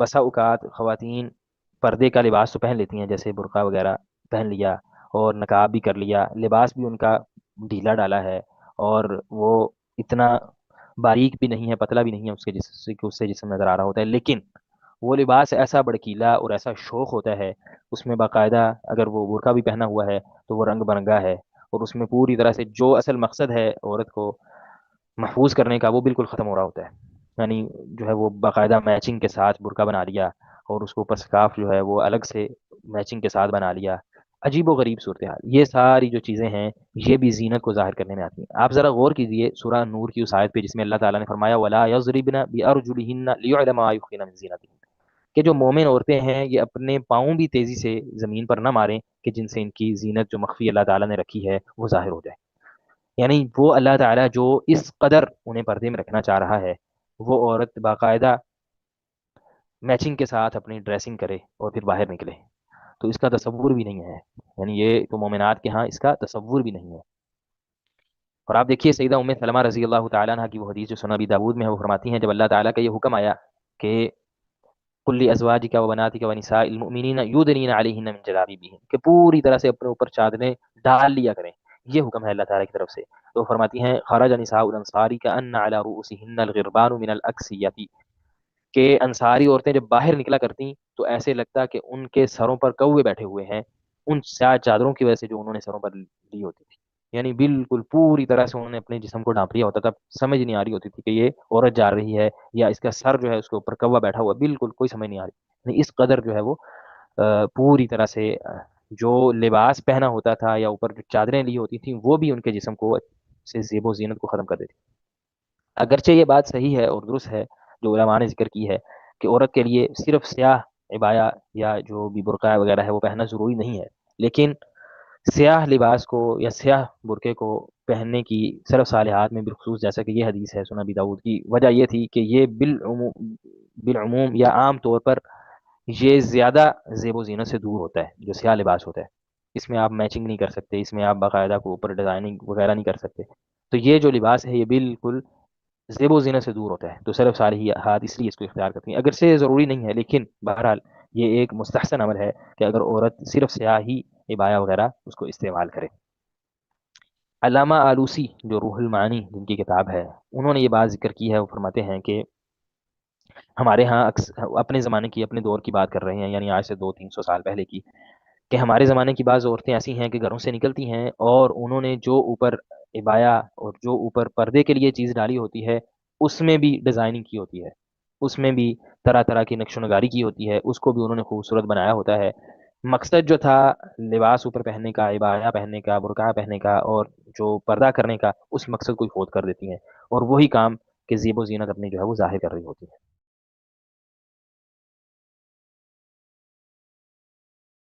بسا اوقات خواتین پردے کا لباس تو پہن لیتی ہیں، جیسے برقع وغیرہ پہن لیا اور نقاب بھی کر لیا، لباس بھی ان کا ڈھیلا ڈالا ہے، اور وہ اتنا باریک بھی نہیں ہے، پتلا بھی نہیں ہے اس کے جسم سے کہ اس سے جسم نظر آ رہا ہوتا ہے، لیکن وہ لباس ایسا بڑکیلا اور ایسا شوق ہوتا ہے، اس میں باقاعدہ اگر وہ برقع بھی پہنا ہوا ہے تو وہ رنگ برنگا ہے، اور اس میں پوری طرح سے جو اصل مقصد ہے عورت کو محفوظ کرنے کا وہ بالکل ختم ہو رہا ہوتا ہے. یعنی جو ہے وہ باقاعدہ میچنگ کے ساتھ برقع بنا لیا، اور اس کو اوپر سکارف جو ہے وہ الگ سے میچنگ کے ساتھ بنا لیا. عجیب و غریب صورتحال، یہ ساری جو چیزیں ہیں یہ بھی زینت کو ظاہر کرنے میں آتی ہیں. آپ ذرا غور کیجئے سورہ نور کی اس آیت پہ جس میں اللہ تعالیٰ نے فرمایا وَلَا يَضْرِبْنَ بِأَرْجُلِهِنَّ لِيُعْلَمَ مَا يُخْفِينَ مِن زِينَتِهِنَّ، کہ جو مومن عورتیں ہیں یہ اپنے پاؤں بھی تیزی سے زمین پر نہ ماریں کہ جن سے ان کی زینت جو مخفی اللہ تعالیٰ نے رکھی ہے وہ ظاہر ہو جائے. یعنی وہ اللہ تعالیٰ جو اس قدر انہیں پردے میں رکھنا چاہ رہا ہے، وہ عورت باقاعدہ میچنگ کے ساتھ اپنی ڈریسنگ کرے اور پھر باہر نکلے، تو اس کا تصور بھی نہیں ہے. یعنی یہ تو مومنات کے ہاں اس کا تصور بھی نہیں ہے. اور آپ دیکھیے سیدہ ام سلمہ رضی اللہ تعالیٰ عنہ کی وہ حدیث جو سنن ابی داود میں ہے، وہ فرماتی ہیں جب اللہ تعالیٰ کا یہ حکم آیا کہ قل لازواجک و بناتک و نساء المؤمنین یدنین علیہن من جلابیبہن، کہ پوری طرح سے اپنے اوپر چادریں ڈال لیا کریں، یہ حکم ہے اللہ تعالیٰ کی طرف سے. تو فرماتی ہیں خرج نساء الانصار کأن علی رؤوسہن الغربان من الاکسیۃ، کہ انصاری عورتیں جب باہر نکلا کرتی تو ایسے لگتا کہ ان کے سروں پر کوے بیٹھے ہوئے ہیں، ان سیاہ چادروں کی وجہ سے جو انہوں نے سروں پر لی ہوتی تھی. یعنی بالکل پوری طرح سے انہوں نے اپنے جسم کو ڈھانپ لیا ہوتا تھا، سمجھ نہیں آ رہی ہوتی تھی کہ یہ عورت جا رہی ہے یا اس کا سر جو ہے اس کے اوپر کوا بیٹھا ہوا، بالکل کوئی سمجھ نہیں آ رہی. یعنی اس قدر جو ہے وہ پوری طرح سے جو لباس پہنا ہوتا تھا یا اوپر جو چادریں لی ہوتی تھیں وہ بھی ان کے جسم کو سے زیب و زینت کو ختم کر دیتی. اگرچہ یہ بات صحیح ہے اور درست ہے جو علماء نے ذکر کی ہے کہ عورت کے لیے صرف سیاہ عبایا یا جو بھی برقع وغیرہ ہے وہ پہننا ضروری نہیں ہے، لیکن سیاہ لباس کو یا سیاہ برقعے کو پہننے کی سلف صالحات میں بالخصوص، جیسا کہ یہ حدیث ہے سنن ابی داود کی، وجہ یہ تھی کہ یہ بالعموم یا عام طور پر یہ زیادہ زیب و زینت سے دور ہوتا ہے جو سیاہ لباس ہوتا ہے. اس میں آپ میچنگ نہیں کر سکتے، اس میں آپ باقاعدہ کو اوپر ڈیزائننگ وغیرہ نہیں کر سکتے. تو یہ جو لباس ہے یہ بالکل زیب و زینت سے دور ہوتا ہے، تو سلف صالحات اس لیے اس کو اختیار کرتی ہیں. اگر سے ضروری نہیں ہے لیکن بہرحال یہ ایک مستحسن عمل ہے کہ اگر عورت صرف سیاہی عبایا وغیرہ اس کو استعمال کرے. علامہ آلوسی جو روح المعانی جن کی کتاب ہے، انہوں نے یہ بات ذکر کی ہے. وہ فرماتے ہیں کہ ہمارے ہاں اپنے زمانے کی، اپنے دور کی بات کر رہے ہیں، یعنی آج سے 200-300 سال پہلے کی، کہ ہمارے زمانے کی بعض عورتیں ایسی ہیں کہ گھروں سے نکلتی ہیں اور انہوں نے جو اوپر عبایا اور جو اوپر پردے کے لیے چیز ڈالی ہوتی ہے اس میں بھی ڈیزائننگ کی ہوتی ہے، اس میں بھی طرح طرح کی نقش و نگاری کی ہوتی ہے، اس کو بھی انہوں نے خوبصورت بنایا ہوتا ہے. مقصد جو تھا لباس اوپر پہننے کا، عبایا پہننے کا، برقع پہننے کا اور جو پردہ کرنے کا، اس مقصد کو ہی فوت کر دیتی ہیں، اور وہی کام کہ زیب و زینت اپنی جو ہے وہ ظاہر کر رہی ہوتی ہے.